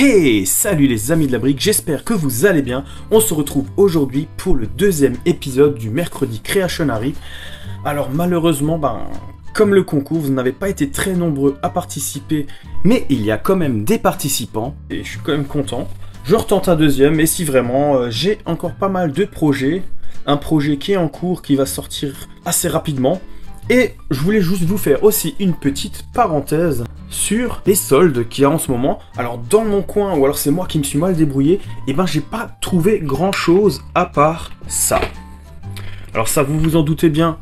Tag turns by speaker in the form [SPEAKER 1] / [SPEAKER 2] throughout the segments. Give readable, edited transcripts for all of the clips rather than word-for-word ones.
[SPEAKER 1] Hey, salut les amis de la brique, j'espère que vous allez bien. On se retrouve aujourd'hui pour le deuxième épisode du mercredi Creationary. Alors malheureusement, comme le concours, vous n'avez pas été très nombreux à participer, mais il y a quand même des participants, et je suis quand même content. Je retente un deuxième, et si vraiment, j'ai encore pas mal de projets. Un projet qui est en cours, qui va sortir assez rapidement. Et je voulais juste vous faire aussi une petite parenthèse sur les soldes qu'il y a en ce moment. Alors dans mon coin, ou alors c'est moi qui me suis mal débrouillé, et j'ai pas trouvé grand chose à part ça. Alors ça, vous vous en doutez bien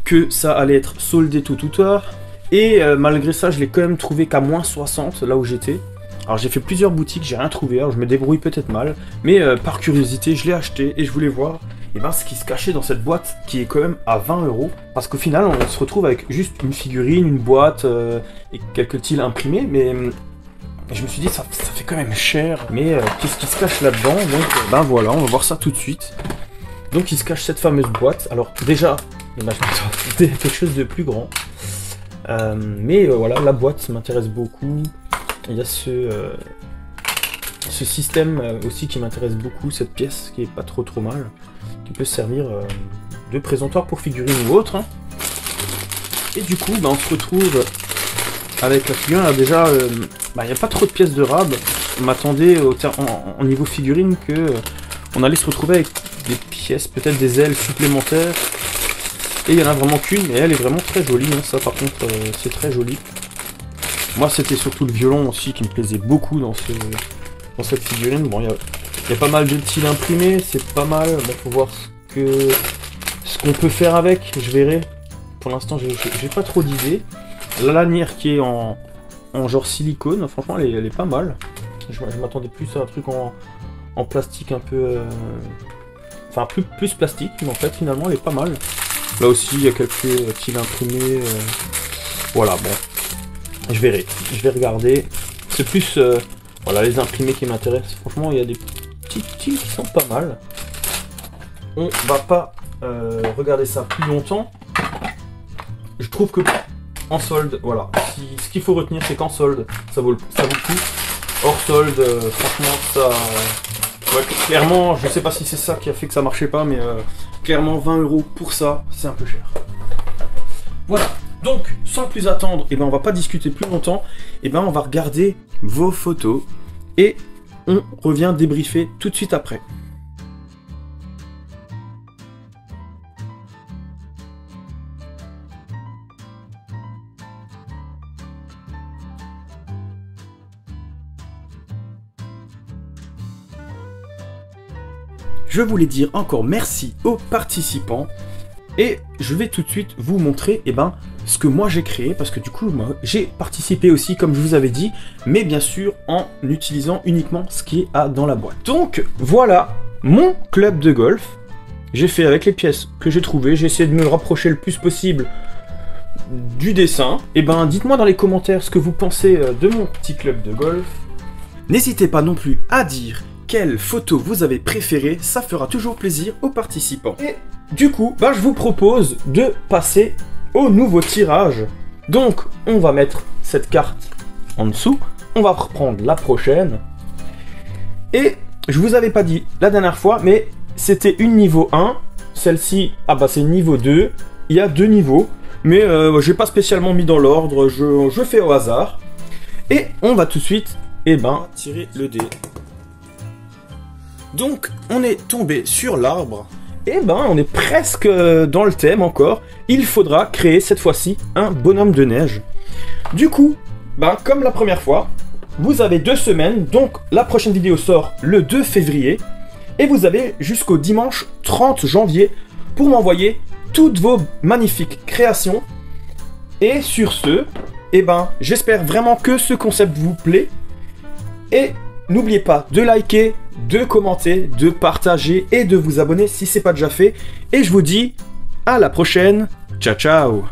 [SPEAKER 1] que ça allait être soldé tout à l'heure. Et malgré ça, je l'ai quand même trouvé qu'à moins 60 là où j'étais. Alors j'ai fait plusieurs boutiques, j'ai rien trouvé, alors je me débrouille peut-être mal. Mais par curiosité, je l'ai acheté et je voulais voir ce qui se cachait dans cette boîte qui est quand même à 20 €. Parce qu'au final, on se retrouve avec juste une figurine, une boîte et quelques tiles imprimés. Mais je me suis dit, ça fait quand même cher. Mais qu'est-ce qui se cache là-dedans? Donc voilà, on va voir ça tout de suite. Donc il se cache cette fameuse boîte. Alors déjà, je m'attendais à quelque chose de plus grand. Mais voilà, la boîte m'intéresse beaucoup. Il y a ce système aussi qui m'intéresse beaucoup, cette pièce qui est pas trop mal, qui peut servir de présentoir pour figurines ou autre. Et du coup, on se retrouve avec la figurine. Alors déjà, il n'y a pas trop de pièces de rab. On m'attendait en niveau figurine que on allait se retrouver avec des pièces, peut-être des ailes supplémentaires. Et il n'y en a vraiment qu'une, et elle est vraiment très jolie. Ça par contre, c'est très joli. Moi, c'était surtout le violon aussi qui me plaisait beaucoup dans cette figurine. Bon, il y a pas mal de tiles imprimées, c'est pas mal. Faut voir ce qu'on peut faire avec, je verrai. Pour l'instant, j'ai pas trop d'idées. La lanière qui est en genre silicone, franchement, elle est pas mal. Je m'attendais plus à un truc en plastique un peu... Enfin, plus plastique, mais en fait, finalement, elle est pas mal. Là aussi, il y a quelques tiles imprimées. Voilà, bon. Je verrai, je vais regarder. C'est plus voilà, les imprimés qui m'intéressent. Franchement, il y a des petites tiles qui sont pas mal. On va pas regarder ça plus longtemps. Je trouve que en solde, voilà. Ce qu'il faut retenir, c'est qu'en solde, ça vaut le coup. Hors solde, franchement, ça... Ouais, clairement, je sais pas si c'est ça qui a fait que ça marchait pas, mais clairement, 20 € pour ça, c'est un peu cher. Voilà. Donc, sans plus attendre, on va pas discuter plus longtemps, on va regarder vos photos et on revient débriefer tout de suite après. Je voulais dire encore merci aux participants et je vais tout de suite vous montrer ce que moi j'ai créé, parce que du coup j'ai participé aussi comme je vous avais dit, mais bien sûr en utilisant uniquement ce qui est dans la boîte. Donc voilà mon club de golf. J'ai fait avec les pièces que j'ai trouvées, j'ai essayé de me rapprocher le plus possible du dessin. Dites-moi dans les commentaires ce que vous pensez de mon petit club de golf. N'hésitez pas non plus à dire quelle photo vous avez préférée, ça fera toujours plaisir aux participants. Et du coup, je vous propose de passer au nouveau tirage. Donc, on va mettre cette carte en dessous. On va reprendre la prochaine. Et je vous avais pas dit la dernière fois, mais c'était une niveau 1. Celle-ci, c'est niveau 2. Il y a 2 niveaux. Mais j'ai pas spécialement mis dans l'ordre. Je fais au hasard. Et on va tout de suite tirer le dé. Donc, on est tombé sur l'arbre. Et on est presque dans le thème encore. Il faudra créer cette fois-ci un bonhomme de neige. Du coup, comme la première fois, vous avez 2 semaines. Donc la prochaine vidéo sort le 2 février. Et vous avez jusqu'au dimanche 30 janvier pour m'envoyer toutes vos magnifiques créations. Et sur ce, j'espère vraiment que ce concept vous plaît. Et n'oubliez pas de liker, de commenter, de partager et de vous abonner si ce n'est pas déjà fait. Et je vous dis à la prochaine. Ciao, ciao!